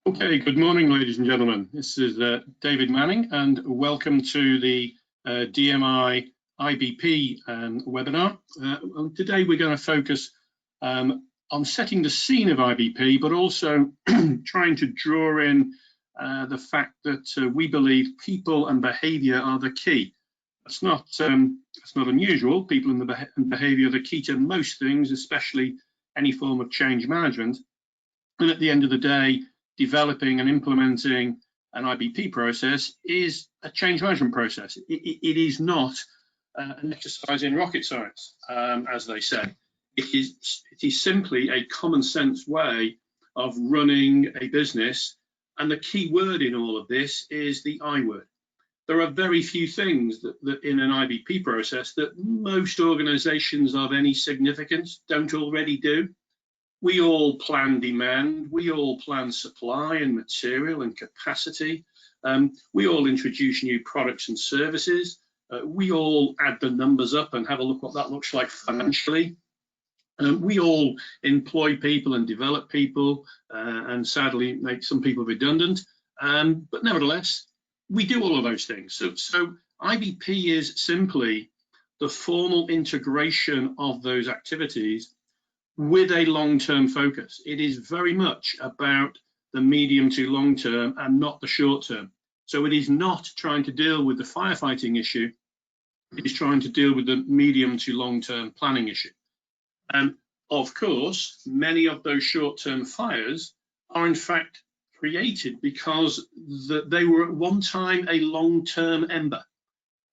Okay, good morning, ladies and gentlemen. This is David Manning, and welcome to the DMI IBP webinar. Today we're going to focus on setting the scene of IBP, but also trying to draw in the fact that we believe people and behaviour are the key. That's not unusual. People and behaviour are the key to most things, especially any form of change management. And at the end of the day, developing and implementing an IBP process is a change management process. It is not an exercise in rocket science, as they say. It is simply a common sense way of running a business. And the key word in all of this is the I word. There are very few things that in an IBP process that most organizations of any significance don't already do. We all plan demand, we all plan supply and material and capacity. We all introduce new products and services. We all add the numbers up and have a look what that looks like financially. We all employ people and develop people and sadly make some people redundant. But nevertheless, we do all of those things. So IBP is simply the formal integration of those activities with a long-term focus. It is very much about the medium to long term and not the short term. So it is not trying to deal with the firefighting issue, it is trying to deal with the medium to long term planning issue. And of course, many of those short-term fires are in fact created because they were at one time a long-term ember.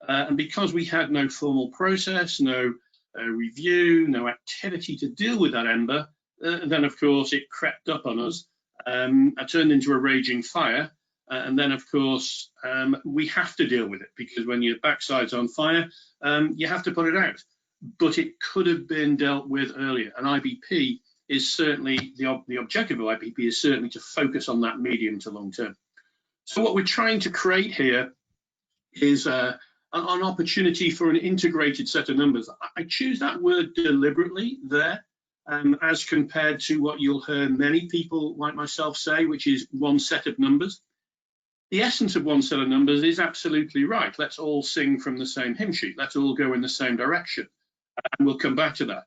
And because we had no formal process, no review, no activity to deal with that ember, then of course it crept up on us, turned into a raging fire, and then of course we have to deal with it, because when your backside's on fire, you have to put it out. But it could have been dealt with earlier, and IBP is certainly, the objective of IBP is certainly to focus on that medium to long term. So what we're trying to create here is an opportunity for an integrated set of numbers. I choose that word deliberately there, as compared to what you'll hear many people like myself say, which is one set of numbers. The essence of one set of numbers is absolutely right. Let's all sing from the same hymn sheet. Let's all go in the same direction. And we'll come back to that.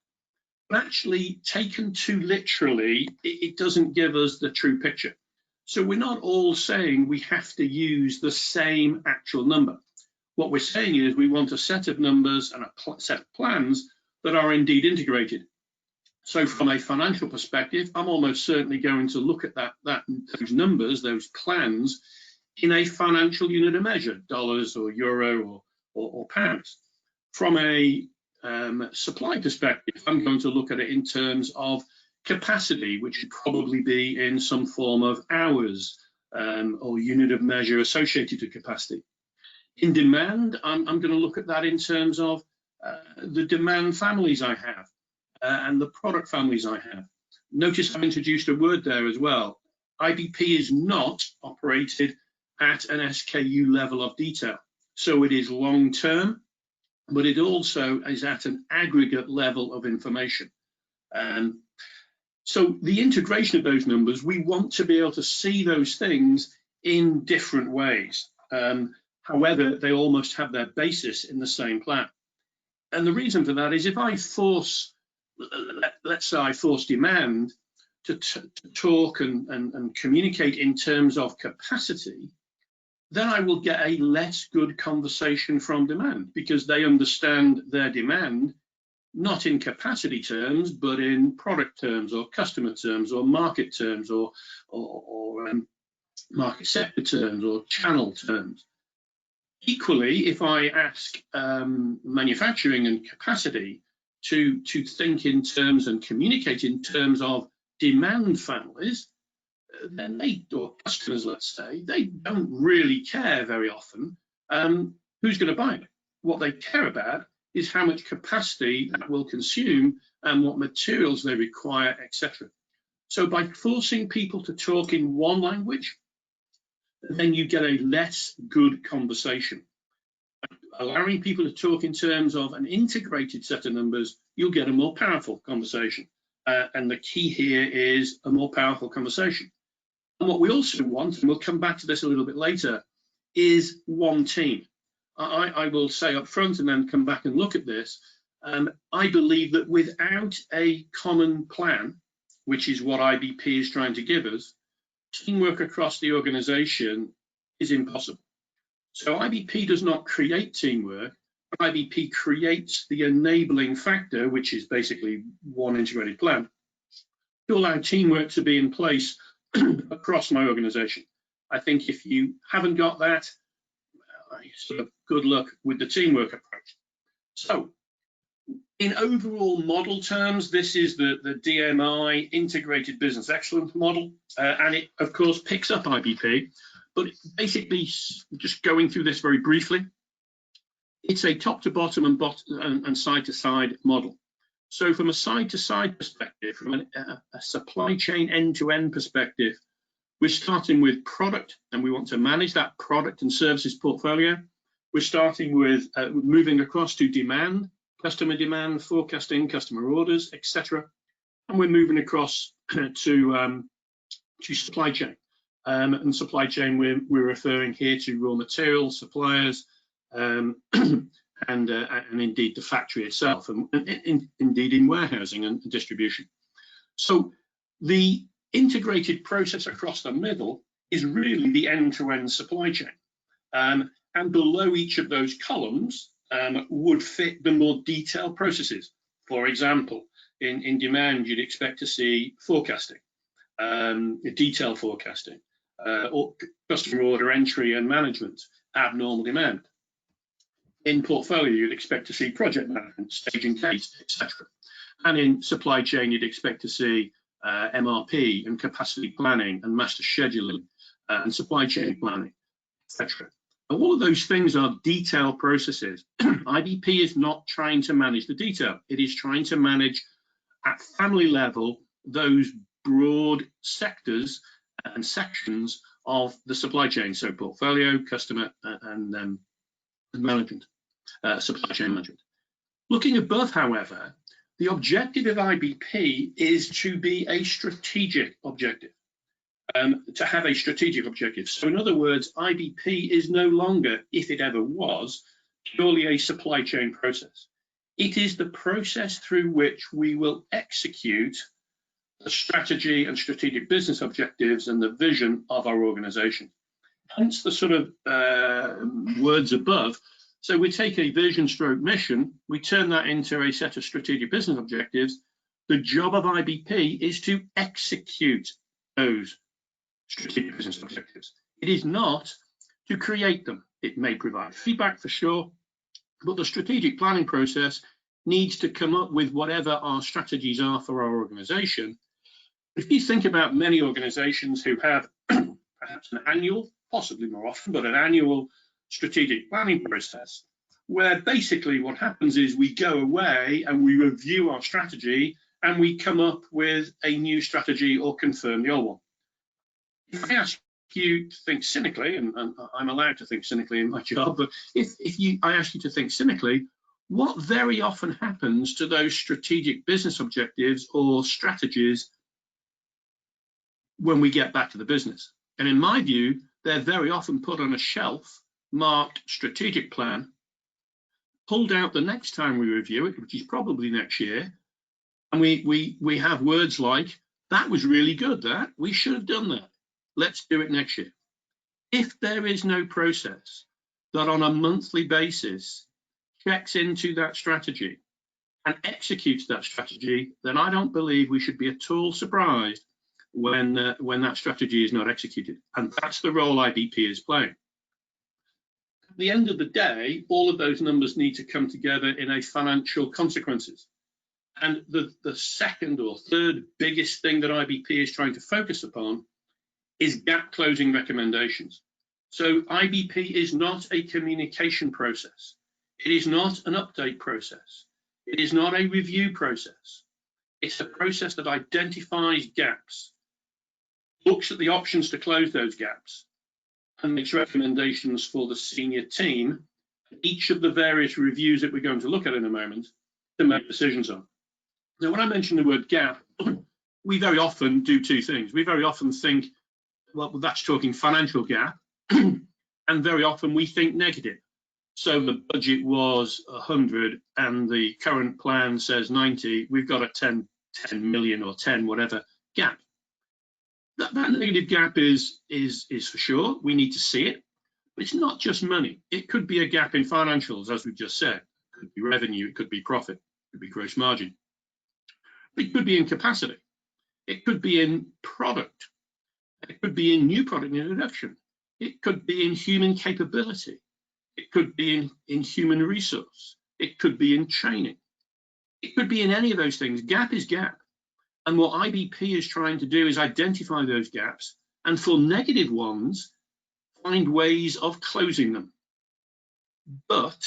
But actually, taken too literally, it doesn't give us the true picture. So we're not all saying we have to use the same actual number. What we're saying is we want a set of numbers and a set of plans that are indeed integrated. So from a financial perspective, I'm almost certainly going to look at those numbers, those plans, in a financial unit of measure, dollars or euro or pounds. From a supply perspective, I'm going to look at it in terms of capacity, which should probably be in some form of hours or unit of measure associated to capacity. In demand, I'm going to look at that in terms of the demand families I have and the product families I have. Notice I've introduced a word there as well. IBP is not operated at an SKU level of detail. So it is long term, but it also is at an aggregate level of information. So the integration of those numbers, we want to be able to see those things in different ways. However, they almost have their basis in the same plan. And the reason for that is if I force, let's say I force demand to talk and communicate in terms of capacity, then I will get a less good conversation from demand, because they understand their demand not in capacity terms, but in product terms or customer terms or market terms or market sector terms or channel terms. Equally, if I ask manufacturing and capacity to think in terms and communicate in terms of demand families, then they, or customers, let's say, they don't really care very often who's going to buy it. What they care about is how much capacity that will consume and what materials they require, etc. So by forcing people to talk in one language, then you get a less good conversation. Allowing people to talk in terms of an integrated set of numbers, you'll get a more powerful conversation. And the key here is a more powerful conversation. And what we also want, and we'll come back to this a little bit later, is one team. I will say up front and then come back and look at this. I believe that without a common plan, which is what IBP is trying to give us, teamwork across the organization is impossible. So IBP does not create teamwork. IBP creates the enabling factor, which is basically one integrated plan, to allow teamwork to be in place across my organization. I think if you haven't got that, sort of good luck with the teamwork approach. So in overall model terms, this is the DMI integrated business excellence model, and it of course picks up IBP, but basically, just going through this very briefly, it's a top to bottom and side to side model. So from a side to side perspective, from a supply chain end to end perspective, we're starting with product, and we want to manage that product and services portfolio. We're starting with moving across to demand, customer demand, forecasting, customer orders, etc. And we're moving across to supply chain. And supply chain, we're referring here to raw materials, suppliers, and indeed the factory itself, and indeed in warehousing and distribution. So the integrated process across the middle is really the end-to-end supply chain. And below each of those columns would fit the more detailed processes. For example, in demand, you'd expect to see forecasting, detailed forecasting, or customer order entry and management, abnormal demand. In portfolio, you'd expect to see project management, staging case, etc. And in supply chain, you'd expect to see MRP and capacity planning and master scheduling and supply chain planning, etc. All of those things are detailed processes. IBP is not trying to manage the detail. It is trying to manage at family level those broad sectors and sections of the supply chain. So portfolio, customer, and management, supply chain management. Looking above, however, the objective of IBP is to be a strategic objective. To have a strategic objective. So in other words, IBP is no longer, if it ever was, purely a supply chain process. It is the process through which we will execute the strategy and strategic business objectives and the vision of our organization. Hence the sort of words above. So we take a vision stroke mission, we turn that into a set of strategic business objectives. The job of IBP is to execute those strategic business objectives. It is not to create them. It may provide feedback for sure, but the strategic planning process needs to come up with whatever our strategies are for our organization. If you think about many organizations who have perhaps an annual, possibly more often, but an annual strategic planning process, where basically what happens is we go away and we review our strategy and we come up with a new strategy or confirm the old one. If I ask you to think cynically, and I'm allowed to think cynically in my job, but if I ask you to think cynically, what very often happens to those strategic business objectives or strategies when we get back to the business? And in my view, they're very often put on a shelf marked strategic plan, pulled out the next time we review it, which is probably next year, and we have words like, that was really good, that we should have done that. Let's do it next year. If there is no process that on a monthly basis checks into that strategy and executes that strategy, then I don't believe we should be at all surprised when that strategy is not executed. And that's the role IBP is playing. At the end of the day, all of those numbers need to come together in a financial consequences. And the second or third biggest thing that IBP is trying to focus upon is gap closing recommendations. So IBP is not a communication process. It is not an update process. It is not a review process. It's a process that identifies gaps, looks at the options to close those gaps, and makes recommendations for the senior team, each of the various reviews that we're going to look at in a moment, to make decisions on. Now, when I mention the word gap, we very often do two things. We very often think well, that's talking financial gap, and very often we think negative. So the budget was 100 and the current plan says 90, we've got a 10 million or 10 whatever gap. That negative gap is for sure. We need to see it. But it's not just money. It could be a gap in financials, as we've just said. It could be revenue, it could be profit, it could be gross margin. It could be in capacity. It could be in product. It could be in new product introduction. It could be in human capability. It could be in human resource. It could be in training. It could be in any of those things. Gap is gap. And what IBP is trying to do is identify those gaps, and for negative ones, find ways of closing them. But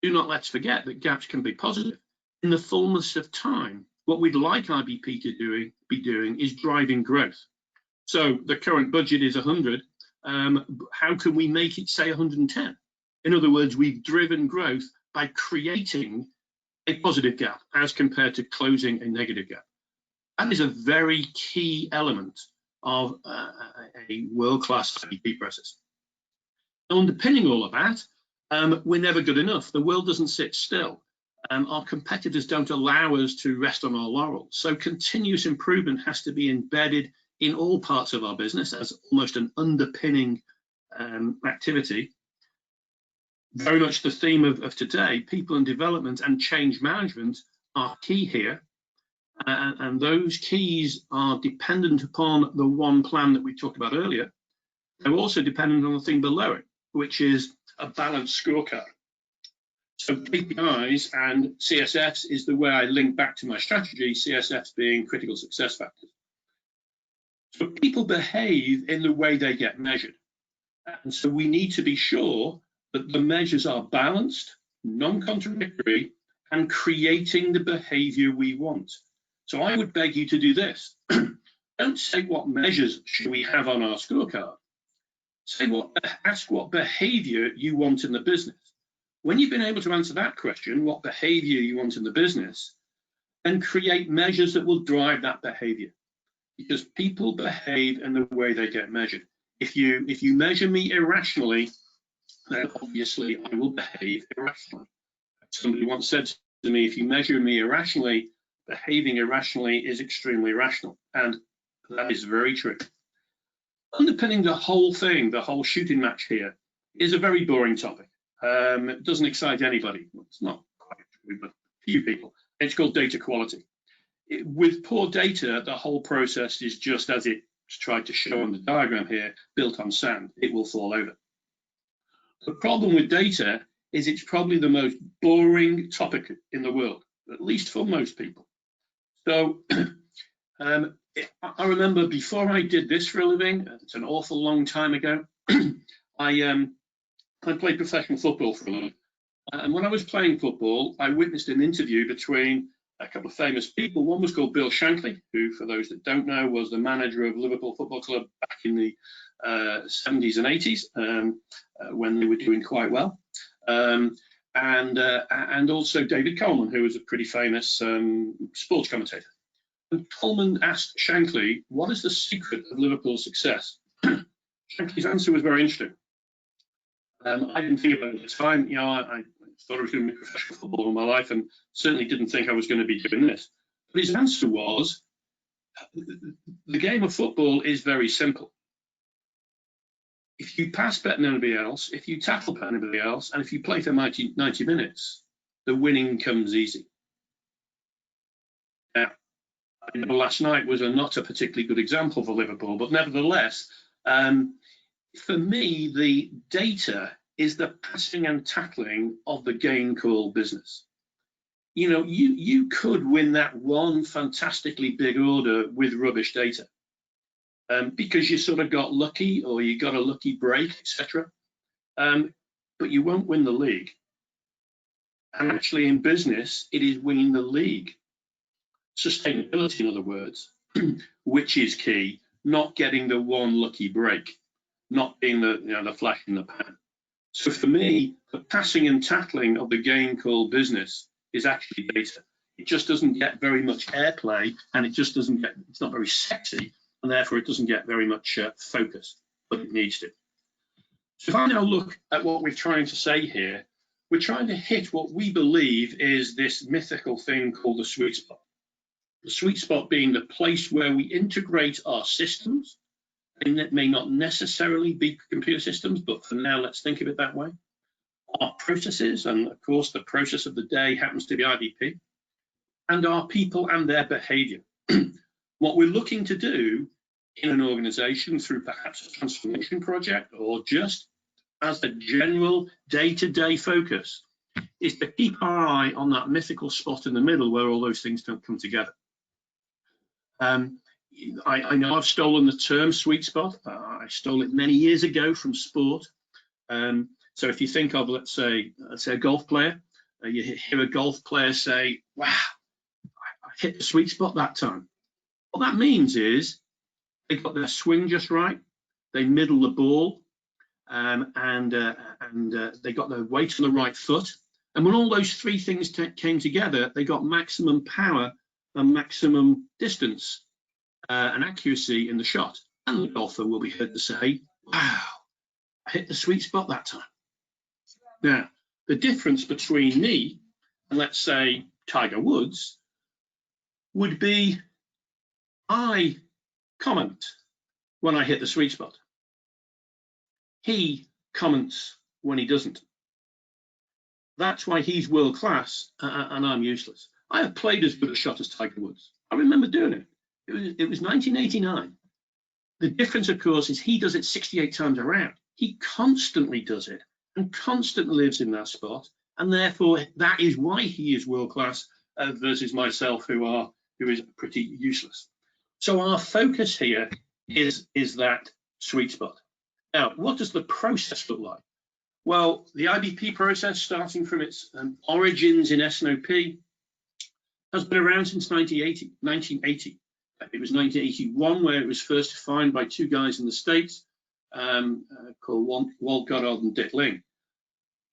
do not let's forget that gaps can be positive. In the fullness of time, what we'd like IBP to be doing is driving growth. So the current budget is 100. How can we make it say 110? In other words, we've driven growth by creating a positive gap as compared to closing a negative gap. That is a very key element of a world-class IBP process. Underpinning all of that, we're never good enough. The world doesn't sit still. Our competitors don't allow us to rest on our laurels. So continuous improvement has to be embedded in all parts of our business as almost an underpinning activity. Very much the theme of today, people and development and change management are key here. And those keys are dependent upon the one plan that we talked about earlier. They're also dependent on the thing below it, which is a balanced scorecard. So KPIs and CSFs is the way I link back to my strategy, CSFs being critical success factors. So people behave in the way they get measured. And so we need to be sure that the measures are balanced, non-contradictory, and creating the behavior we want. So I would beg you to do this. Don't say what measures should we have on our scorecard. Ask what behavior you want in the business. When you've been able to answer that question, what behavior you want in the business, then create measures that will drive that behavior. Because people behave in the way they get measured. If you measure me irrationally, then obviously I will behave irrationally. Somebody once said to me, if you measure me irrationally, behaving irrationally is extremely rational. And that is very true. Underpinning the whole thing, the whole shooting match here, is a very boring topic. It doesn't excite anybody. Well, it's not quite true, but few people. It's called data quality. With poor data, the whole process is just as it's tried to show on the diagram here, built on sand. It will fall over. The problem with data is it's probably the most boring topic in the world, at least for most people. So I remember before I did this for a living, it's an awful long time ago, I played professional football for a living. And when I was playing football, I witnessed an interview between a couple of famous people. One was called Bill Shankly, who, for those that don't know, was the manager of Liverpool Football Club back in the 70s and 80s, when they were doing quite well. And also David Coleman, who was a pretty famous sports commentator. And Coleman asked Shankly, what is the secret of Liverpool's success? Shankly's answer was very interesting. I didn't think about it at the time. You know, I thought I was going to be professional football all my life and certainly didn't think I was going to be doing this. But his answer was, the game of football is very simple. If you pass better than anybody else, if you tackle better than anybody else, and if you play for 90 minutes, the winning comes easy. Now, I know last night was not a particularly good example for Liverpool, but nevertheless, for me, the data is the passing and tackling of the game called business. You know, you could win that one fantastically big order with rubbish data. Because you sort of got lucky or you got a lucky break, etc. But you won't win the league. And actually in business, it is winning the league. Sustainability, in other words, which is key, not getting the one lucky break, not being the flash in the pan. So for me, the passing and tackling of the game called business is actually data. It just doesn't get very much airplay, and it just doesn't get, it's not very sexy and therefore it doesn't get very much focus, but it needs to. So if I now look at what we're trying to say here, we're trying to hit what we believe is this mythical thing called the sweet spot. The sweet spot being the place where we integrate our systems, and that may not necessarily be computer systems, but for now, let's think of it that way. Our processes, and of course, the process of the day happens to be IBP, and our people and their behavior. What we're looking to do in an organization through perhaps a transformation project or just as a general day-to-day focus is to keep our eye on that mythical spot in the middle where all those things don't come together. I know I've stolen the term sweet spot. I stole it many years ago from sport. So if you think of, let's say a golf player, you hear a golf player say, wow, I hit the sweet spot that time. What that means is they got their swing just right, they middle the ball, and they got their weight on the right foot. And when all those three things came together, they got maximum power and maximum distance and accuracy in the shot. And the golfer will be heard to say, wow, I hit the sweet spot that time. Now, the difference between me and, let's say, Tiger Woods would be I comment when I hit the sweet spot. He comments when he doesn't. That's why he's world class and I'm useless. I have played as good a shot as Tiger Woods. I remember doing it. It was 1989. The difference, of course, is he does it 68 times around. He constantly does it and constantly lives in that spot, and therefore that is why he is world class versus myself, who is pretty useless. So our focus here is that sweet spot. Now, what does the process look like? Well, the IBP process, starting from its origins in S&OP, has been around since 1980. It was 1981 where it was first defined by two guys in the States called Walt Goddard and Dick Ling.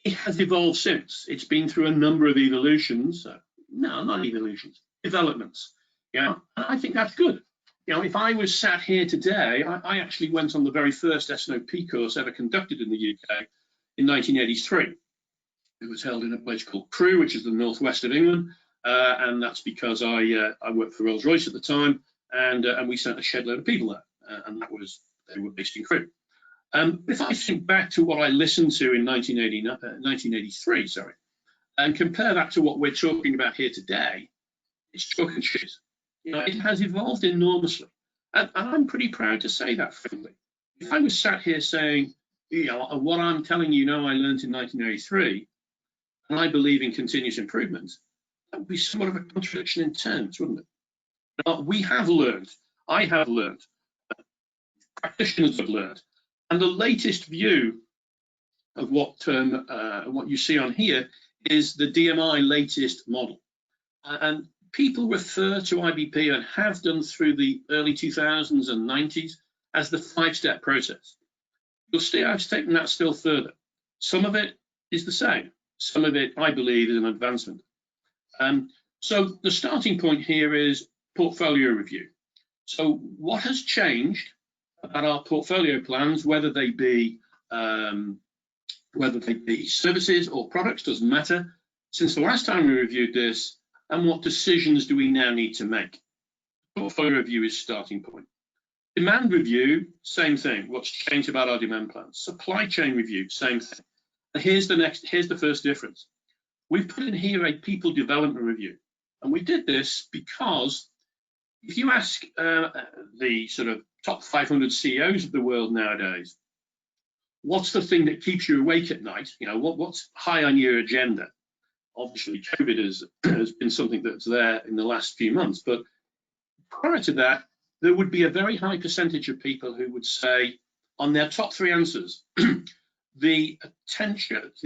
It has evolved since. It's been through a number of evolutions. No, not evolutions, developments. Yeah, and I think that's good. You know, if I was sat here today, I actually went on the very first S&OP course ever conducted in the UK in 1983. It was held in a place called Crewe, which is the northwest of England, and that's because I worked for Rolls-Royce at the time, and we sent a shed load of people there, and they were based in Crewe. If I think back to what I listened to in 1983, and compare that to what we're talking about here today, it's chalk and cheese. You know, it has evolved enormously, and I'm pretty proud to say that, frankly. If I was sat here saying, you know, what I'm telling you now I learned in 1983, and I believe in continuous improvement, that would be somewhat of a contradiction in terms, wouldn't it? Now, we have learned, I have learned, practitioners have learned, and the latest view of what you see on here is the DMI latest model. And people refer to IBP and have done through the early 2000s and 90s as the 5-step process. You'll see I've taken that still further. Some of it is the same. Some of it, I believe, is an advancement. So the starting point here is portfolio review. So what has changed about our portfolio plans, whether they be services or products, doesn't matter, since the last time we reviewed this, and what decisions do we now need to make? Portfolio review is starting point. Demand review, same thing. What's changed about our demand plans? Supply chain review, same thing. And here's the first difference. We've put in here a people development review. And we did this because if you ask the sort of top 500 CEOs of the world nowadays, what's the thing that keeps you awake at night? You know, what's high on your agenda? Obviously, COVID has been something that's there in the last few months. But prior to that, there would be a very high percentage of people who would say on their top 3 answers, the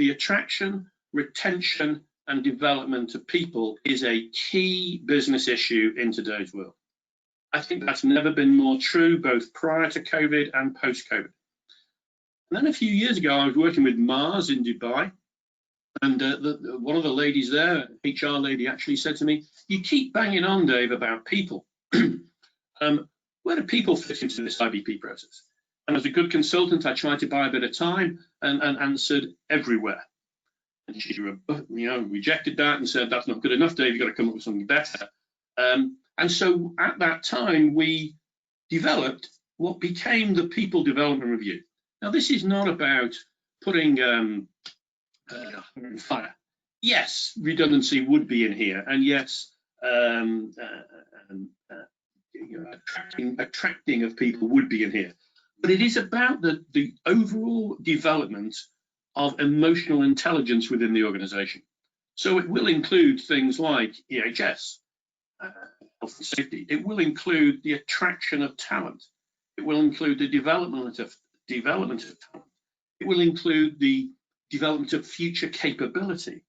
attraction, retention, and development of people is a key business issue in today's world. I think that's never been more true, both prior to COVID and post-COVID. And then a few years ago, I was working with Mars in Dubai, and one of the ladies there, HR lady, actually said to me, "You keep banging on, Dave, about people. where do people fit into this IBP process? And as a good consultant, I tried to buy a bit of time and answered everywhere. And she, rejected that and said, that's not good enough, Dave, you've got to come up with something better. And so at that time, we developed what became the People Development Review. Now, this is not about putting fire. Yes, redundancy would be in here, and yes, attracting of people would be in here. But it is about the overall development of emotional intelligence within the organization. So it will include things like EHS, health and safety. It will include the attraction of talent. It will include the development of talent. It will include the development of future capability.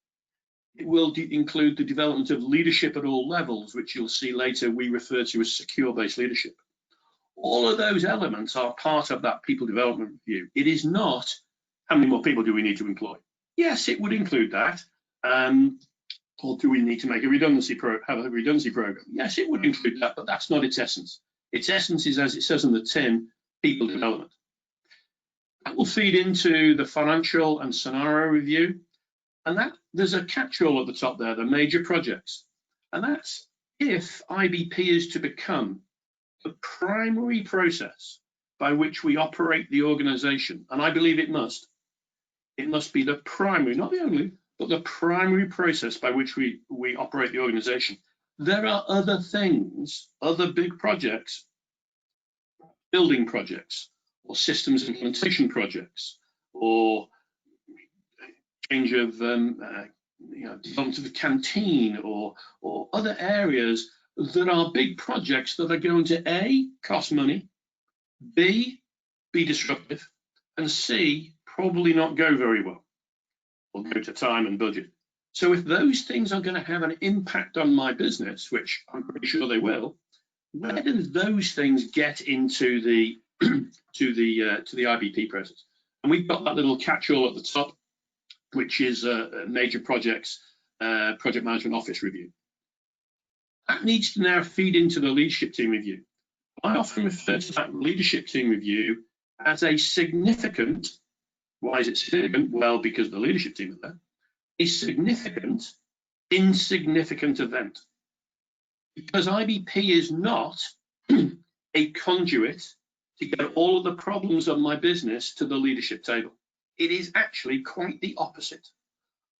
It will include the development of leadership at all levels, which you'll see later we refer to as secure-based leadership. All of those elements are part of that People Development Review. It is not how many more people do we need to employ. Yes, it would include that. Or do we need to make a redundancy program? Yes, it would include that, but that's not its essence. Its essence is, as it says on the tin, people development. That will feed into the financial and scenario review. And that there's a catch-all at the top there, the major projects. And that's if IBP is to become the primary process by which we operate the organization. And I believe it must. It must be the primary, not the only, but the primary process by which we operate the organization. There are other things, other big projects, building projects, or systems implementation projects, or change of development of the canteen, or other areas that are big projects that are going to A, cost money, B, be disruptive, and C, probably not go very well, or go to time and budget. So if those things are going to have an impact on my business, which I'm pretty sure they will, where do those things get into the to the IBP process? And we've got that little catch-all at the top, which is major projects, project management office review. That needs to now feed into the leadership team review. I often refer to that leadership team review as a significant. Why is it significant? Well, because the leadership team is there. A significant, insignificant event. Because IBP is not a conduit to get all of the problems of my business to the leadership table. It is actually quite the opposite.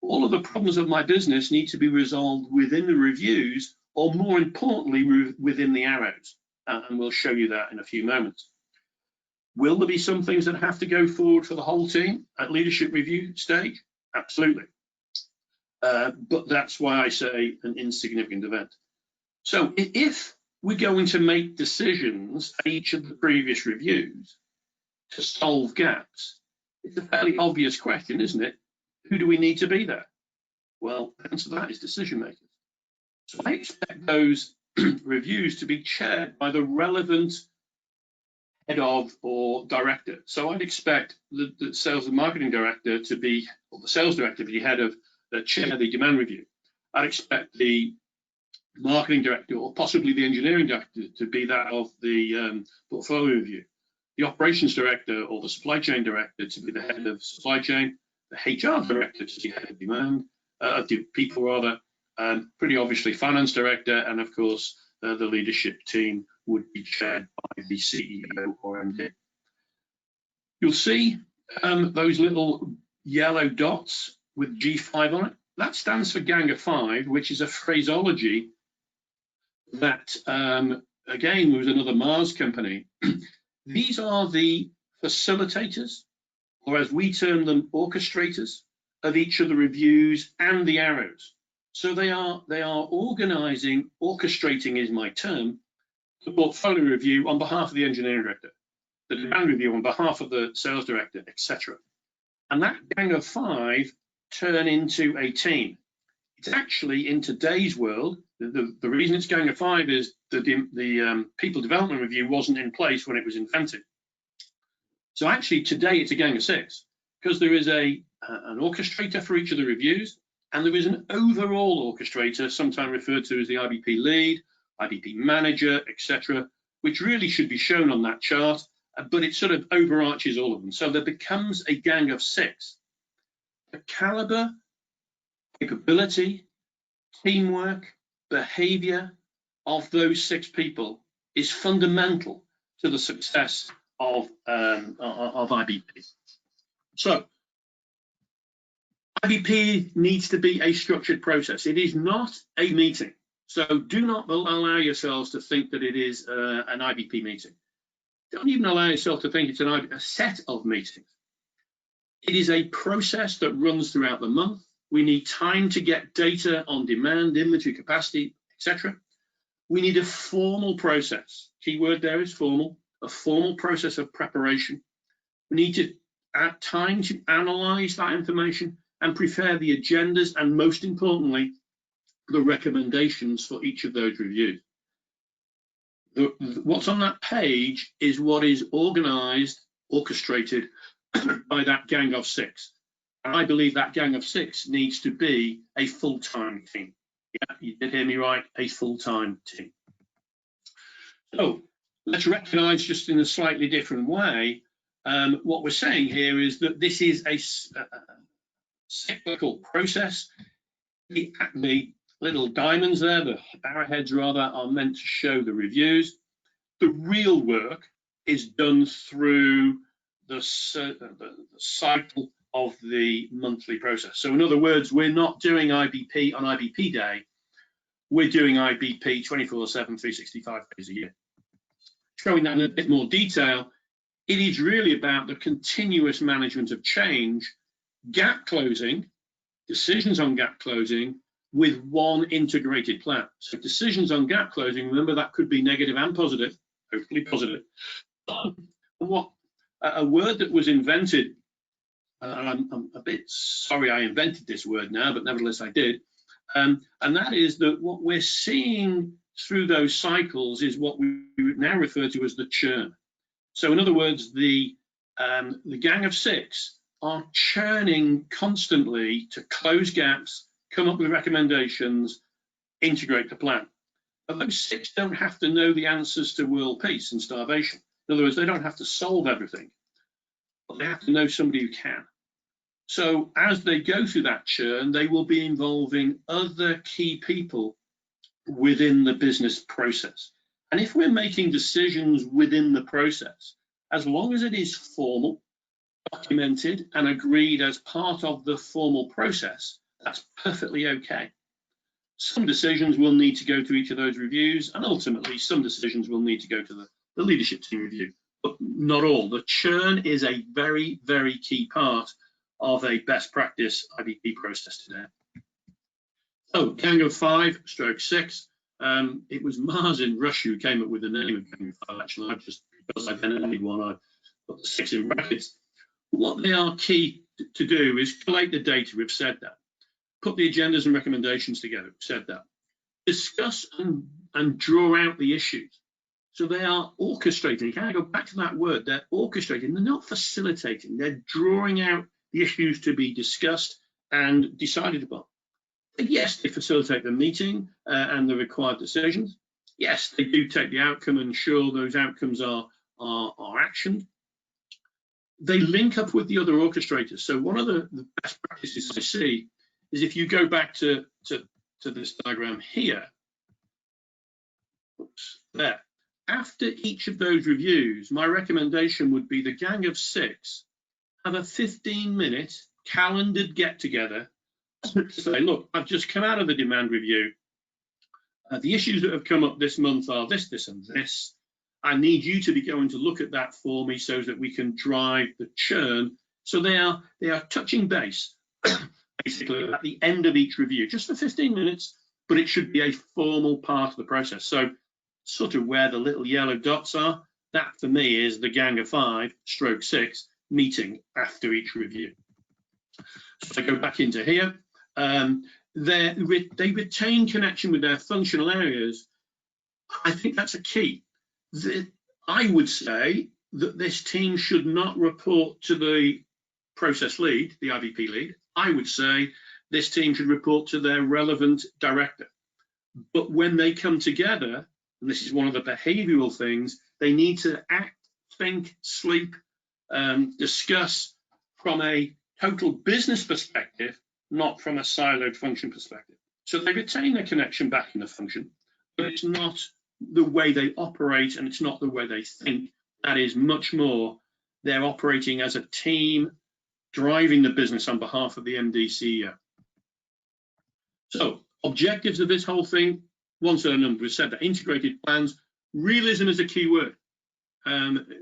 All of the problems of my business need to be resolved within the reviews, or more importantly, within the arrows. And we'll show you that in a few moments. Will there be some things that have to go forward for the whole team at leadership review stage? Absolutely. But that's why I say an insignificant event. So if we're going to make decisions at each of the previous reviews to solve gaps, it's a fairly obvious question, isn't it? Who do we need to be there? Well, the answer to that is decision makers. So I expect those reviews to be chaired by the relevant head of or director. So I'd expect the sales and marketing director to be, or the sales director to be head of the chair of the demand review. I'd expect the marketing director or possibly the engineering director to be that of the portfolio review. The operations director or the supply chain director to be the head of supply chain, the HR director to be head of demand, people rather, pretty obviously finance director, and of course the leadership team would be chaired by the CEO or MD. You'll see those little yellow dots with G5 on it. That stands for Gang of Five, which is a phraseology that, again, was another Mars company. These are the facilitators, or as we term them, orchestrators of each of the reviews and the arrows. So they are organizing, orchestrating is my term, the portfolio review on behalf of the engineering director, the demand review on behalf of the sales director, etc. And that gang of five turn into a team. It's actually, in today's world, the reason it's gang of five is that the people development review wasn't in place when it was invented. So actually today it's a gang of six, because there is an orchestrator for each of the reviews, and there is an overall orchestrator, sometimes referred to as the IBP lead, IBP manager, etc., which really should be shown on that chart, but it sort of overarches all of them. So there becomes a gang of 6. The caliber, capability, teamwork, behavior of those 6 people is fundamental to the success of IBP. So IBP needs to be a structured process. It is not a meeting. So do not allow yourselves to think that it is an IBP meeting. Don't even allow yourself to think it's a set of meetings. It is a process that runs throughout the month. We need time to get data on demand, inventory capacity, etc. We need a formal process. Key word there is formal, a formal process of preparation. We need to add time to analyze that information and prepare the agendas and, most importantly, the recommendations for each of those reviews. What's on that page is what is organized, orchestrated by that gang of 6. And I believe that gang of 6 needs to be a full-time team. Yeah, you did hear me right, a full-time team. So let's recognize, just in a slightly different way, what we're saying here is that this is a cyclical process. The little diamonds there, the arrowheads rather, are meant to show the reviews. The real work is done through the cycle of the monthly process. So in other words, we're not doing IBP on IBP day, we're doing IBP 24/7, 365 days a year. Showing that in a bit more detail, it is really about the continuous management of change, gap closing, decisions on gap closing, with one integrated plan. So decisions on gap closing, remember that could be negative and positive, hopefully positive. A word that was invented, and I'm a bit sorry I invented this word now, but nevertheless I did, and that is that what we're seeing through those cycles is what we now refer to as the churn. So in other words, the gang of 6 are churning constantly to close gaps, come up with recommendations, integrate the plan. But those 6 don't have to know the answers to world peace and starvation. In other words, they don't have to solve everything, but they have to know somebody who can. So as they go through that churn, they will be involving other key people within the business process. And if we're making decisions within the process, as long as it is formal, documented, and agreed as part of the formal process, that's perfectly okay. Some decisions will need to go to each of those reviews, and ultimately some decisions will need to go to the leadership team review, but not all. The churn is a very, very key part of a best practice IBP process today. So gang of 5/6, it was Mars in Russia who came up with the name of gang of 5, actually. I've just, because I identified one, I put the 6 in brackets. What they are key to do is collate the data, we've said that. Put the agendas and recommendations together, we've said that. Discuss and draw out the issues. So they are orchestrating. You can't go back to that word. They're orchestrating. They're not facilitating. They're drawing out the issues to be discussed and decided upon. Yes, they facilitate the meeting and the required decisions. Yes, they do take the outcome and ensure those outcomes are actioned. They link up with the other orchestrators. So one of the best practices I see is if you go back to this diagram here, oops, there. After each of those reviews, my recommendation would be the gang of 6 have a 15-minute calendared get-together to say, look, I've just come out of the demand review. The issues that have come up this month are this, this, and this. I need you to be going to look at that for me so that we can drive the churn. So they are touching base, basically, at the end of each review, just for 15 minutes, but it should be a formal part of the process. So sort of where the little yellow dots are, that for me is the gang of 5/6 meeting after each review. So I go back into here. They retain connection with their functional areas. I think that's a key. I would say that this team should not report to the process lead, the IBP lead. I would say this team should report to their relevant director. But when they come together, and this is one of the behavioural things, they need to act, think, sleep, discuss from a total business perspective, not from a siloed function perspective. So they retain their connection back in the function, but it's not the way they operate and it's not the way they think. That is much more, they're operating as a team, driving the business on behalf of the MD CEO. So objectives of this whole thing, one set of numbers, we said that integrated plans, realism is a key word.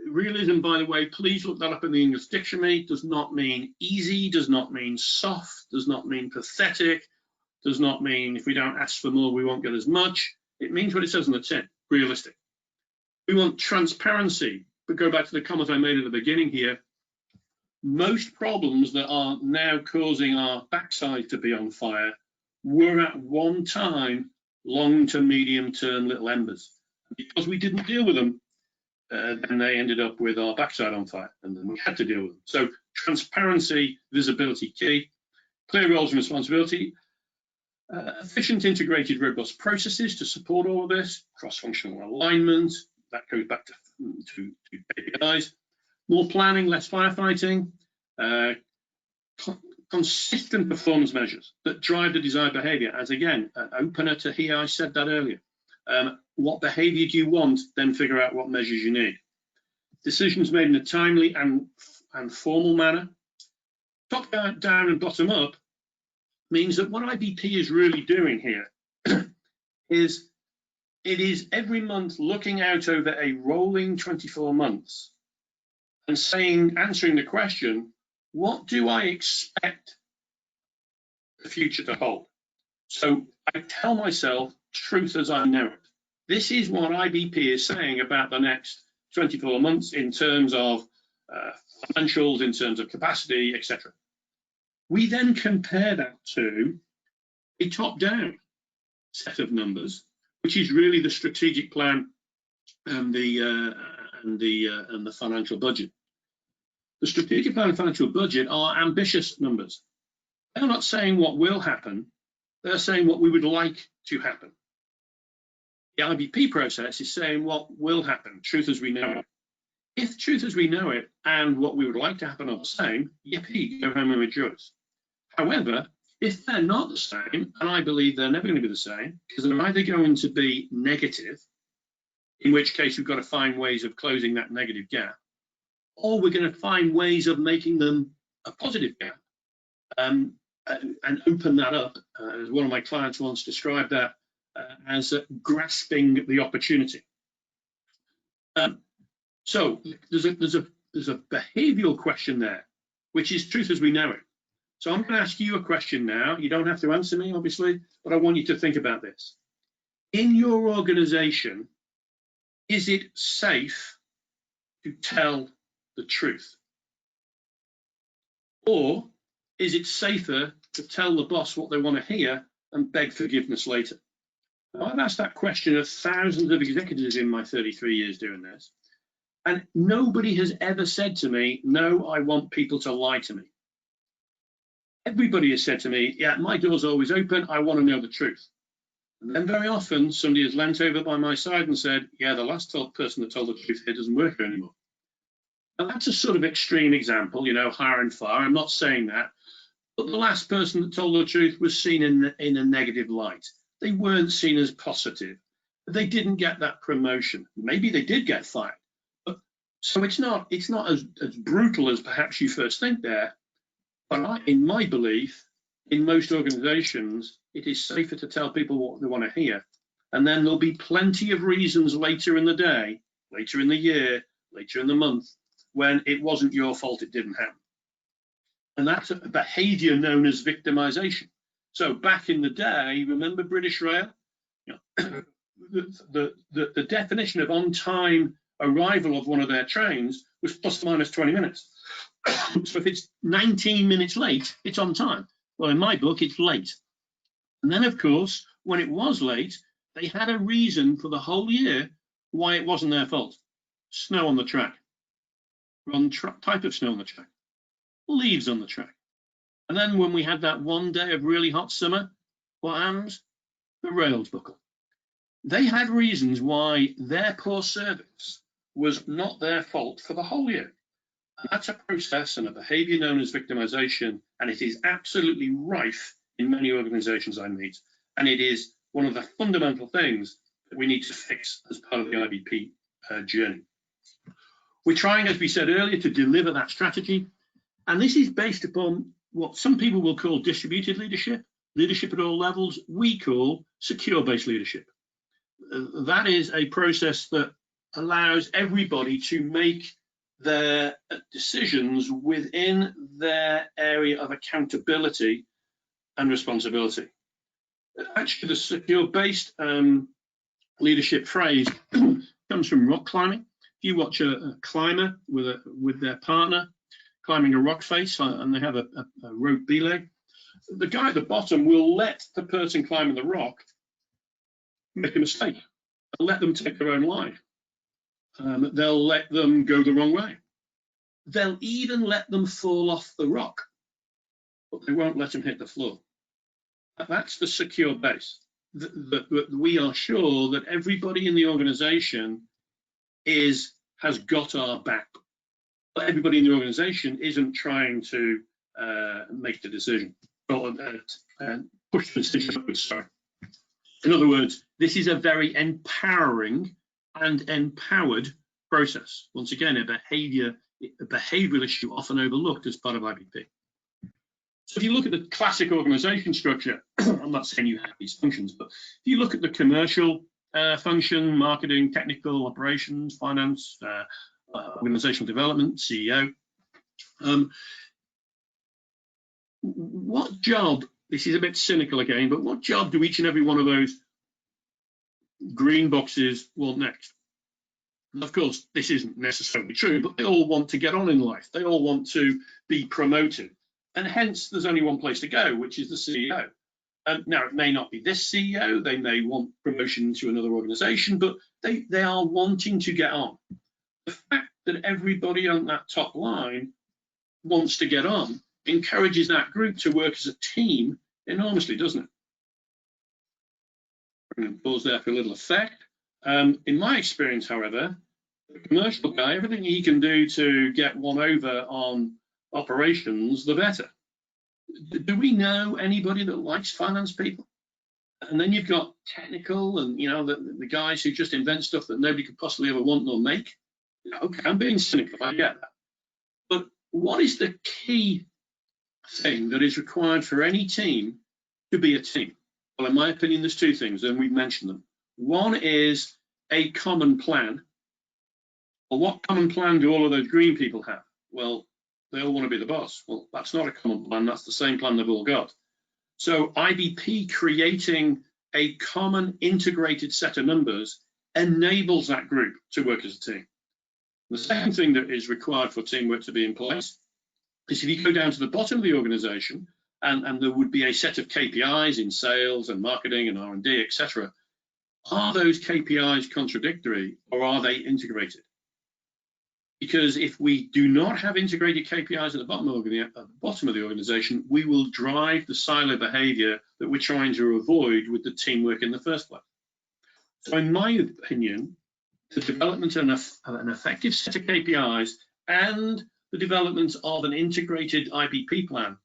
Realism, by the way, please look that up in the English dictionary, does not mean easy, does not mean soft, does not mean pathetic, does not mean if we don't ask for more, we won't get as much. It means what it says on the tin, realistic. We want transparency, but go back to the comment I made at the beginning here. Most problems that are now causing our backside to be on fire were at one time long to medium term little embers. Because we didn't deal with them, then they ended up with our backside on fire, and then we had to deal with them. So transparency, visibility key, clear roles and responsibility, efficient, integrated, robust processes to support all of this, cross-functional alignment, that goes back to KPIs, more planning, less firefighting, consistent performance measures that drive the desired behavior. As again, an opener to here, I said that earlier. What behavior do you want? Then figure out what measures you need. Decisions made in a timely and formal manner. Top down and bottom up means that what IBP is really doing here is it is every month looking out over a rolling 24 months and answering the question, what do I expect the future to hold? So I tell myself truth as I know it. This is what IBP is saying about the next 24 months in terms of financials, in terms of capacity, etc. We then compare that to a top-down set of numbers, which is really the strategic plan and the financial budget. The strategic plan and financial budget are ambitious numbers. They're not saying what will happen, they're saying what we would like to happen. The IBP process is saying what will happen, truth as we know it. If truth as we know it and what we would like to happen are the same, yippee, go home and rejoice. However, if they're not the same, and I believe they're never going to be the same, because they're either going to be negative, in which case we've got to find ways of closing that negative gap, or we're going to find ways of making them a positive gap and open that up, as one of my clients once described that, as grasping the opportunity. So there's a behavioural question there, which is truth as we know it. So I'm going to ask you a question now. You don't have to answer me, obviously, but I want you to think about this. In your organisation, is it safe to tell the truth? Or is it safer to tell the boss what they want to hear and beg forgiveness later? Now, I've asked that question of thousands of executives in my 33 years doing this, and nobody has ever said to me, no, I want people to lie to me. Everybody has said to me, yeah, my door's always open, I want to know the truth. And then very often somebody has leant over by my side and said, yeah, the last person that told the truth here doesn't work here anymore. Now that's a sort of extreme example, you know, hire and fire, I'm not saying that, but the last person that told the truth was seen in a negative light. They weren't seen as positive. They didn't get that promotion. Maybe they did get fired. But, so it's not as brutal as perhaps you first think there. But in my belief, in most organizations, it is safer to tell people what they want to hear. And then there'll be plenty of reasons later in the day, later in the year, later in the month, when it wasn't your fault, it didn't happen. And that's a behavior known as victimization. So back in the day, remember British Rail? You know, the definition of on-time arrival of one of their trains was plus or minus 20 minutes. So if it's 19 minutes late, it's on time. Well, in my book, it's late. And then, of course, when it was late, they had a reason for the whole year why it wasn't their fault. Snow on the track. Wrong type of snow on the track. Leaves on the track. And then when we had that one day of really hot summer, what happens? The rails buckle. they had reasons why their poor service was not their fault for the whole year. And that's a process and a behavior known as victimization, and it is absolutely rife in many organizations I meet. And it is one of the fundamental things that we need to fix as part of the IBP journey. We're trying, as we said earlier, to deliver that strategy. And this is based upon what some people will call distributed leadership, leadership at all levels. We call secure-based leadership. That is a process that allows everybody to make their decisions within their area of accountability and responsibility. Actually, the secure-based leadership phrase comes from rock climbing. If you watch a climber with their partner climbing a rock face and they have a rope belay, the guy at the bottom will let the person climbing the rock make a mistake. They'll let them take their own life. They'll let them go the wrong way. They'll even let them fall off the rock, but they won't let them hit the floor. That's the secure base. That we are sure that everybody in the organization has got our back. But everybody in the organization isn't trying to make the decision or push the decision. Sorry. In other words, this is a very empowering and empowered process. Once again, a behavioral issue often overlooked as part of IBP. So if you look at the classic organization structure, I'm not saying you have these functions, but if you look at the commercial function, marketing, technical, operations, finance, organizational development, CEO, what job, this is a bit cynical again, but what job do each and every one of those green boxes want next? And of course, this isn't necessarily true, but they all want to get on in life. They all want to be promoted. And hence, there's only one place to go, which is the CEO. Now, it may not be this CEO. They may want promotion to another organization, but they are wanting to get on. The fact that everybody on that top line wants to get on encourages that group to work as a team enormously, doesn't it? I'm going to pause there for a little effect. In my experience, however, the commercial guy, everything he can do to get one over on operations, the better. Do we know anybody that likes finance people? And then you've got technical and, you know, the guys who just invent stuff that nobody could possibly ever want nor make. Okay, I'm being cynical, I get that. But what is the key thing that is required for any team to be a team? Well, in my opinion, there's two things, and we've mentioned them. One is a common plan. Well, what common plan do all of those green people have? Well, they all want to be the boss. Well, that's not a common plan. That's the same plan they've all got. So IBP creating a common integrated set of numbers enables that group to work as a team. The second thing that is required for teamwork to be in place is if you go down to the bottom of the organization and there would be a set of KPIs in sales and marketing and R&D, etc. Are those KPIs contradictory or are they integrated? Because if we do not have integrated KPIs at the bottom of the organization, we will drive the silo behavior that we're trying to avoid with the teamwork in the first place. So in my opinion, the development of an effective set of KPIs and the development of an integrated IBP plan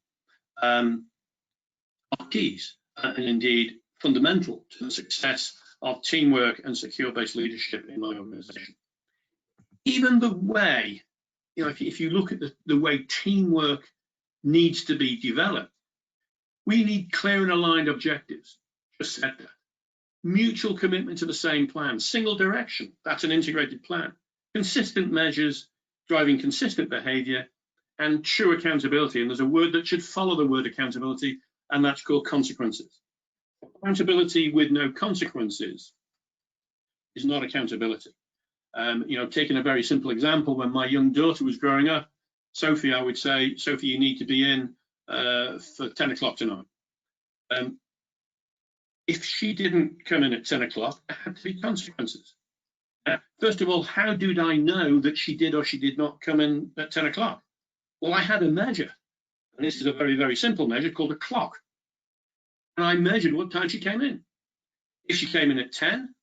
are keys and indeed fundamental to the success of teamwork and secure-based leadership in my organization. Even the way, you know, if you look at the way teamwork needs to be developed, we need clear and aligned objectives. Just said that. Mutual commitment to the same plan, single direction, that's an integrated plan. Consistent measures, driving consistent behavior, and true accountability. And there's a word that should follow the word accountability, and that's called consequences. Accountability with no consequences is not accountability. You know, taking a very simple example, when my young daughter was growing up, Sophie, I would say, Sophie, you need to be in for 10 o'clock tonight. If she didn't come in at 10 o'clock, there had to be consequences. First of all, how did I know that she did or she did not come in at 10 o'clock? Well, I had a measure, and this is a very, very simple measure called a clock. And I measured what time she came in. If she came in at 10,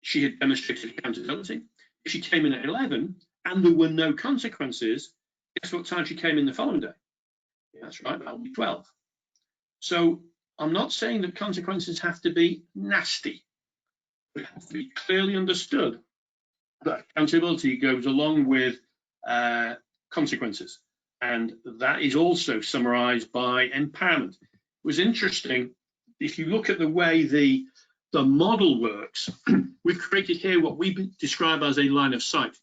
she had demonstrated accountability. If she came in at 11 and there were no consequences, guess what time she came in the following day? Yeah, that's right, that'll be 12. So I'm not saying that consequences have to be nasty. It has to be clearly understood that accountability goes along with consequences. And that is also summarized by empowerment. It was interesting, if you look at the way the model works, we've created here what we describe as a line of sight.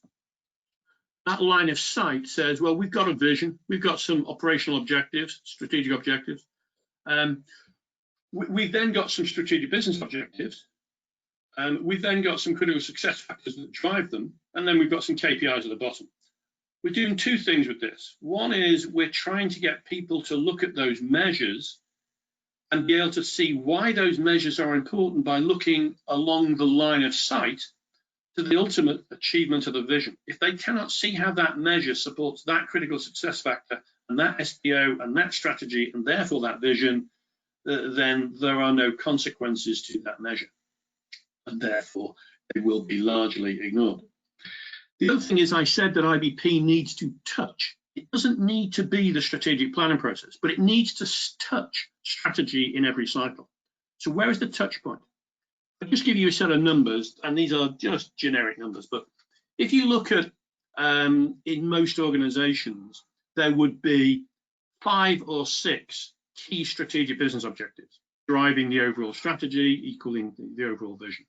That line of sight says, well, we've got a vision, we've got some operational objectives, strategic objectives. We've then got some strategic business objectives. We've then got some critical success factors that drive them, and then we've got some KPIs at the bottom. We're doing two things with this. One is we're trying to get people to look at those measures and be able to see why those measures are important by looking along the line of sight to the ultimate achievement of the vision. If they cannot see how that measure supports that critical success factor and that SPO and that strategy and therefore that vision, then there are no consequences to that measure, and therefore they will be largely ignored. The other thing is, I said that IBP needs to touch. It doesn't need to be the strategic planning process, but it needs to touch strategy in every cycle. So where is the touch point? I'll just give you a set of numbers, and these are just generic numbers, but if you look at, in most organizations, there would be 5 or 6 key strategic business objectives, driving the overall strategy, equaling the overall vision.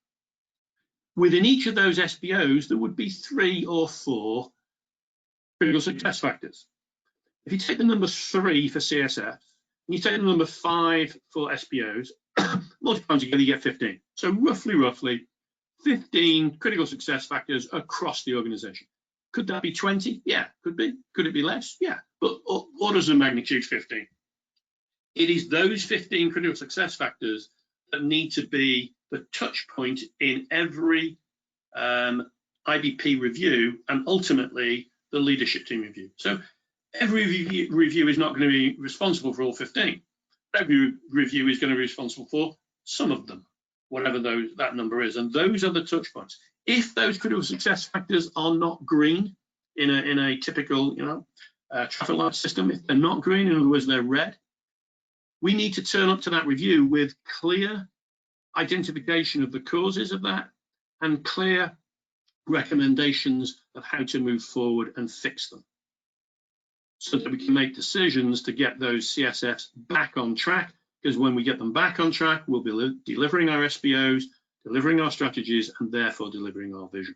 Within each of those SPOs, there would be 3 or 4 critical success factors. If you take the number 3 for CSF, and you take the number 5 for SPOs, multiply together, you get 15. So roughly 15 critical success factors across the organization. Could that be 20? Yeah, could be. Could it be less? Yeah, but orders of magnitude 15. It is those 15 critical success factors that need to be the touch point in every IBP review and ultimately the leadership team review. So every review is not going to be responsible for all 15. Every review is going to be responsible for some of them, whatever that number is. And those are the touch points. If those critical success factors are not green in a typical traffic light system, if they're not green, in other words, they're red, we need to turn up to that review with clear identification of the causes of that and clear recommendations of how to move forward and fix them, so that we can make decisions to get those CSFs back on track, because when we get them back on track, we'll be delivering our SPOs, delivering our strategies, and therefore delivering our vision.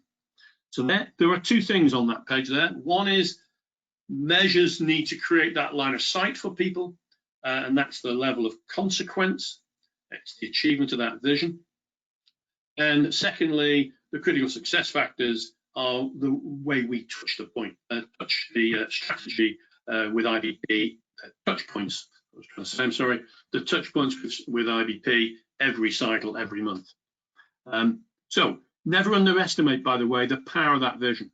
So there are 2 things on that page there. One is measures need to create that line of sight for people, and that's the level of consequence. It's the achievement of that vision. And secondly, the critical success factors are the way we touch the point, touch the strategy with IBP, touch points, I was trying to say, I'm sorry, the touch points with IBP every cycle, every month. So never underestimate, by the way, the power of that vision.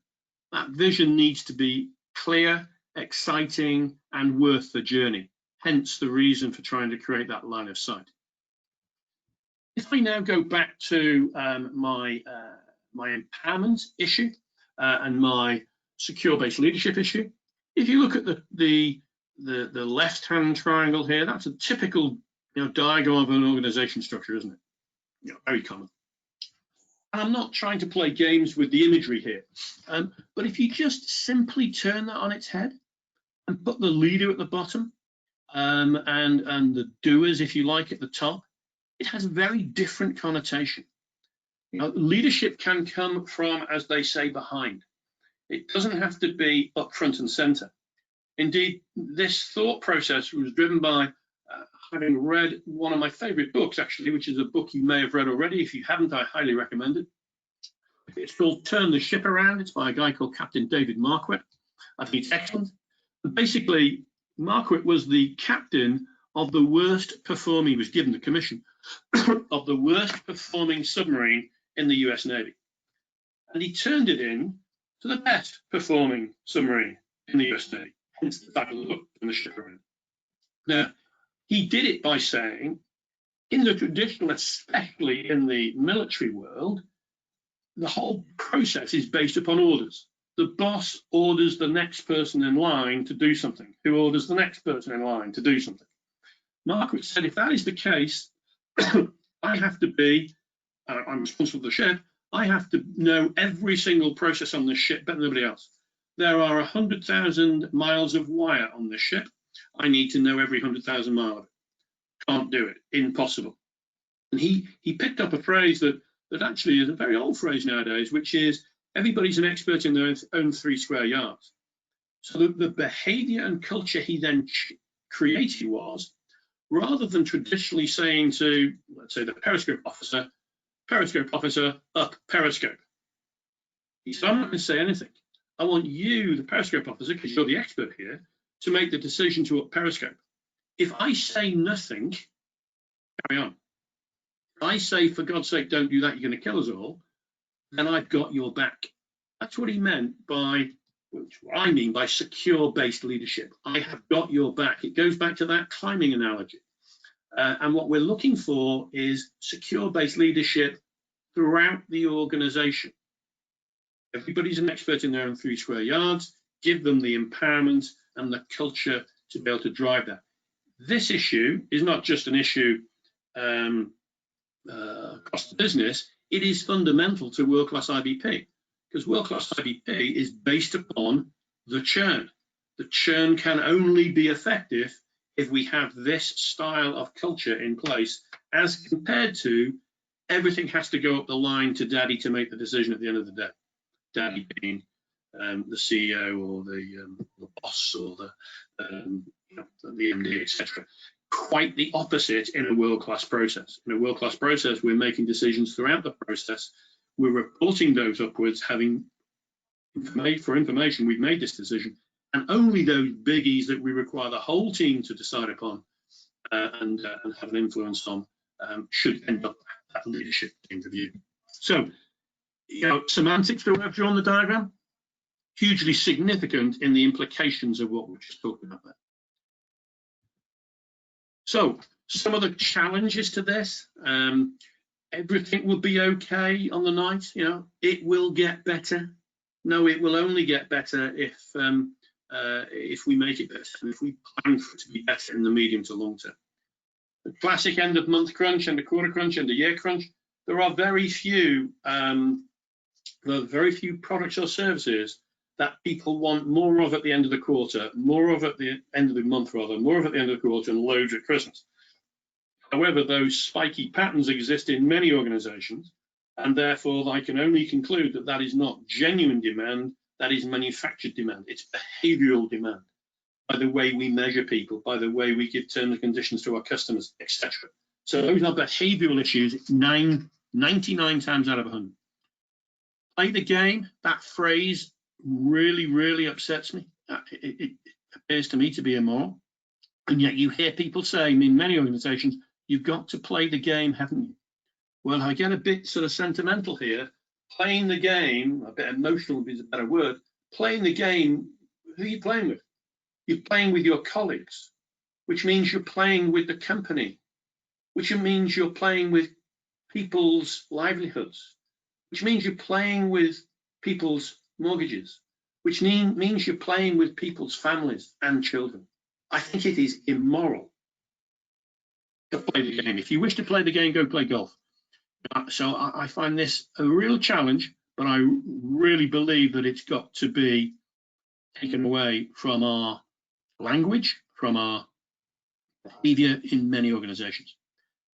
That vision needs to be clear, exciting, and worth the journey. Hence the reason for trying to create that line of sight. If I now go back to my empowerment issue and my secure-based leadership issue, if you look at the left-hand triangle here, that's a typical diagram of an organization structure, isn't it? Very common. And I'm not trying to play games with the imagery here, but if you just simply turn that on its head and put the leader at the bottom and the doers, if you like, at the top, it has a very different connotation. Leadership can come from, as they say, behind. It doesn't have to be up front and center. Indeed, this thought process was driven by having read one of my favorite books, actually, which is a book you may have read already. If you haven't, I highly recommend it. It's called Turn the Ship Around. It's by a guy called Captain David Marquardt. I think it's excellent. And basically, Marquardt was the captain of the worst performing, he was given the commission, of the worst performing submarine in the US Navy. And he turned it in to the best performing submarine in the US Navy, hence the title of the book, Turn the Ship Around. Now, he did it by saying, in the traditional, especially in the military world, the whole process is based upon orders. The boss orders the next person in line to do something, who orders the next person in line to do something. Margaret said, if that is the case, I have to be, I'm responsible for the ship, I have to know every single process on this ship better than anybody else. There are 100,000 miles of wire on this ship. I need to know every 100,000 miles of it. Can't do it, impossible. And he picked up a phrase that actually is a very old phrase nowadays, which is everybody's an expert in their own 3 square yards. So the behavior and culture he then created was, rather than traditionally saying to, let's say, the periscope officer, up periscope. He said, I'm not going to say anything. I want you, the periscope officer, because you're the expert here, to make the decision to up periscope. If I say nothing, carry on. If I say, for God's sake, don't do that, you're going to kill us all, then I've got your back. That's what he meant by, which what I mean by secure-based leadership. I have got your back. It goes back to that climbing analogy. And what we're looking for is secure-based leadership throughout the organization. Everybody's an expert in their own 3 square yards. Give them the empowerment and the culture to be able to drive that. This issue is not just an issue across the business. It is fundamental to world-class IBP, because world-class IBP is based upon the churn. The churn can only be effective if we have this style of culture in place, as compared to everything has to go up the line to daddy to make the decision at the end of the day. Daddy being the CEO or the boss or the MD, etc. Quite the opposite in a world-class process. In a world-class process, we're making decisions throughout the process. We're reporting those upwards, having information, we've made this decision, and only those biggies that we require the whole team to decide upon and have an influence on should end up at that leadership team review. So, semantics that we've drawn the diagram, hugely significant in the implications of what we're just talking about there. So, some of the challenges to this, everything will be okay on the night, it will get better. No, it will only get better if we make it better and if we plan for it to be better in the medium to long term. The classic end of month crunch and the quarter crunch and the year crunch, there are very few products or services that people want more of at the end of the quarter, more of at the end of the month rather, more of at the end of the quarter and loads at Christmas. However, those spiky patterns exist in many organizations, and therefore I can only conclude that that is not genuine demand, that is manufactured demand. It's behavioral demand, by the way we measure people, by the way we give terms and conditions to our customers, etc. So those are behavioral issues 99 times out of 100. Play the game, that phrase really, really upsets me. It appears to me to be immoral. And yet you hear people saying in many organizations, you've got to play the game, haven't you? Well, I get a bit sort of sentimental here. Playing the game, a bit emotional is a better word, playing the game, who are you playing with? You're playing with your colleagues, which means you're playing with the company, which means you're playing with people's livelihoods, which means you're playing with people's mortgages, which means you're playing with people's families and children. I think it is immoral to play the game. If you wish to play the game, go play golf. So I find this a real challenge, but I really believe that it's got to be taken away from our language, from our behavior in many organizations.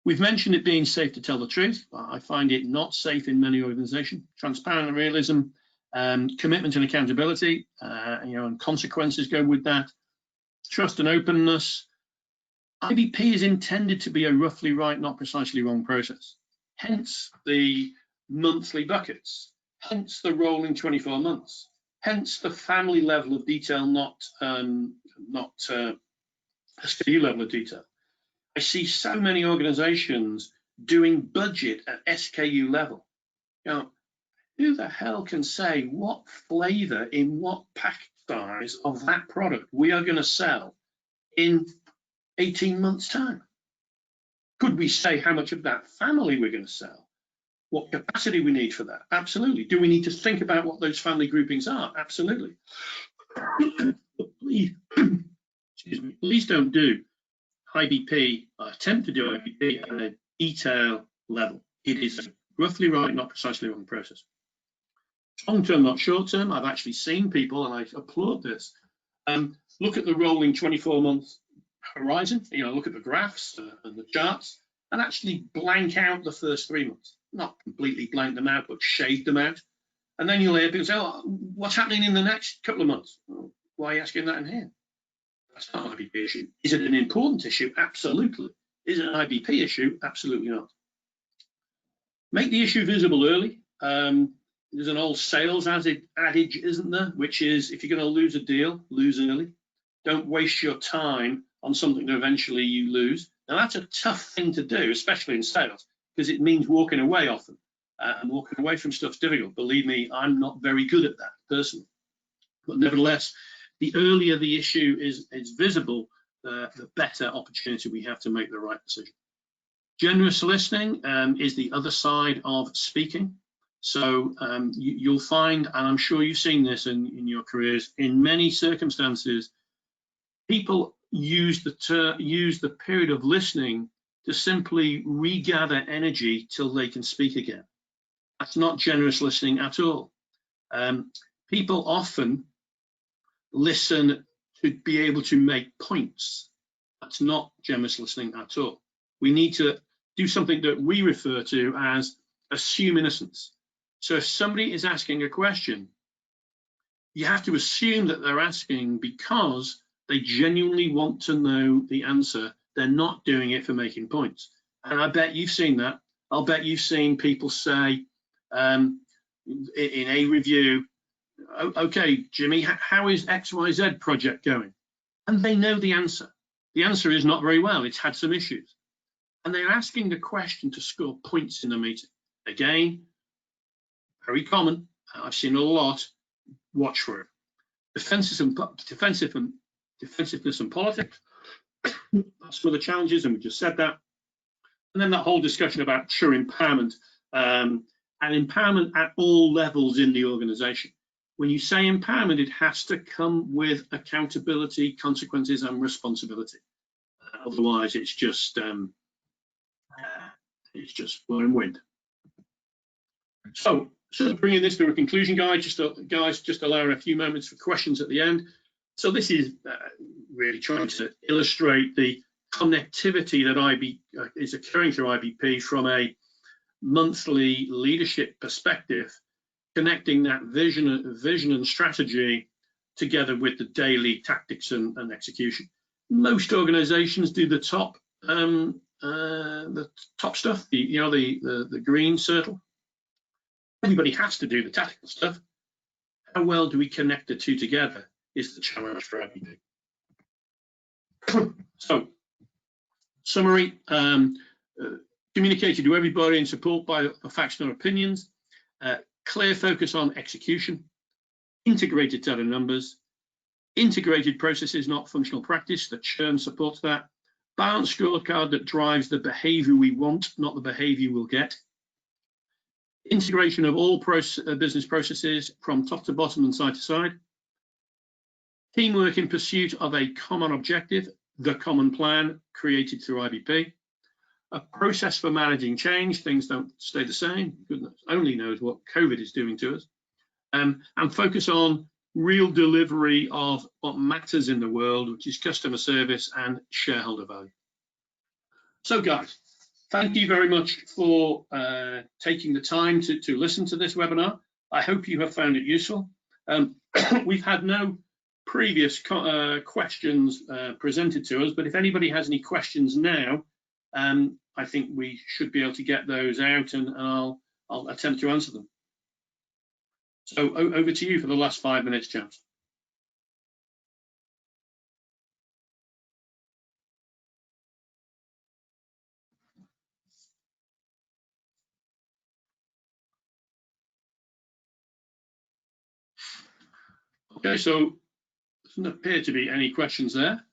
We've mentioned it being safe to tell the truth. I find it not safe in many organizations. Transparent realism, commitment and accountability, and consequences go with that. Trust and openness. IBP is intended to be a roughly right, not precisely wrong process. Hence the monthly buckets, hence the rolling 24 months, hence the family level of detail, not SKU level of detail. I see so many organizations doing budget at SKU level. Who the hell can say what flavor in what pack size of that product we are going to sell in 18 months' time? Could we say how much of that family we're going to sell? what capacity we need for that? Absolutely. Do we need to think about what those family groupings are? Absolutely. But please, excuse me, please don't do IBP, attempt to do IBP at a detail level. It is roughly right, not precisely wrong process. Long term, not short term. I've actually seen people, and I applaud this, look at the rolling 24-month horizon, look at the graphs and the charts, and actually blank out the first 3 months. Not completely blank them out, but shade them out. And then you'll hear people say, oh, what's happening in the next couple of months? Well, why are you asking that in here? That's not an IBP issue. Is it an important issue? Absolutely. Is it an IBP issue? Absolutely not. Make the issue visible early. There's an old sales adage, isn't there? Which is, if you're going to lose a deal, lose early. Don't waste your time on something that eventually you lose. Now, that's a tough thing to do, especially in sales, because it means walking away often. And walking away from stuff's difficult. Believe me, I'm not very good at that personally. But nevertheless, the earlier the issue is visible, the better opportunity we have to make the right decision. Generous listening is the other side of speaking. So you'll find, and I'm sure you've seen this in your careers, in many circumstances, people use the period of listening to simply regather energy till they can speak again. That's not generous listening at all. People often listen to be able to make points. That's not generous listening at all. We need to do something that we refer to as assume innocence. So if somebody is asking a question, you have to assume that they're asking because they genuinely want to know the answer. They're not doing it for making points. And I bet you've seen that. I'll bet you've seen people say in a review, okay, Jimmy, how is XYZ project going? And they know the answer. The answer is not very well. It's had some issues. And they're asking the question to score points in the meeting. Again, very common. I've seen a lot. Watch for it. Defensiveness and politics. That's some of the challenges, and we just said that. And then that whole discussion about true empowerment and empowerment at all levels in the organization. When you say empowerment, it has to come with accountability, consequences, and responsibility. Otherwise, it's just blowing wind. So bringing this to a conclusion, guys, just allowing a few moments for questions at the end. So this is really trying to illustrate the connectivity that is occurring through IBP from a monthly leadership perspective, connecting that vision and strategy together with the daily tactics and execution. Most organizations do the top stuff, the green circle. Everybody has to do the tactical stuff. How well do we connect the two together is the challenge for IBP. So, summary, communicated to everybody and support by facts and opinions, clear focus on execution, integrated set of numbers, integrated processes, not functional practice. The churn supports that. Balanced scorecard that drives the behavior we want, not the behavior we'll get. Integration of all business processes from top to bottom and side to side. Teamwork in pursuit of a common objective, the common plan created through IBP. A process for managing change. Things don't stay the same. Goodness only knows what COVID is doing to us. And focus on real delivery of what matters in the world, which is customer service and shareholder value. So guys, thank you very much for taking the time to listen to this webinar. I hope you have found it useful. We've had no previous questions presented to us, but if anybody has any questions now, I think we should be able to get those out, and I'll attempt to answer them. So over to you for the last 5 minutes, chaps. Okay, so doesn't appear to be any questions there,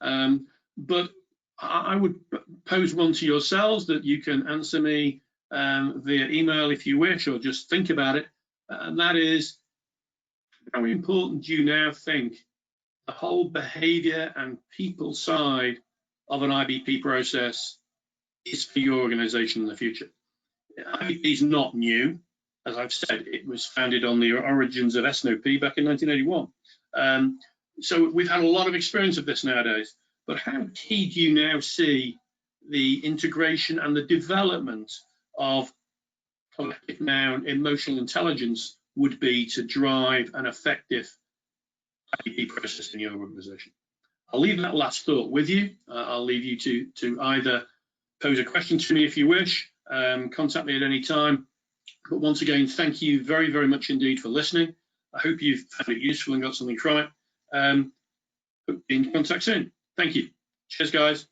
but I would pose one to yourselves that you can answer me via email if you wish, or just think about it. And that is, how important do you now think the whole behavior and people side of an IBP process is for your organization in the future? IBP is not new. As I've said, it was founded on the origins of SNOP back in 1981. So we've had a lot of experience of this nowadays, but how key do you now see the integration and the development of collective noun emotional intelligence would be to drive an effective IBP process in your organization? I'll leave that last thought with you. I'll leave you to either pose a question to me if you wish, contact me at any time. But once again, thank you very, very much indeed for listening. I hope you've found it useful and got something from it. Hope to be in contact soon. Thank you. Cheers, guys.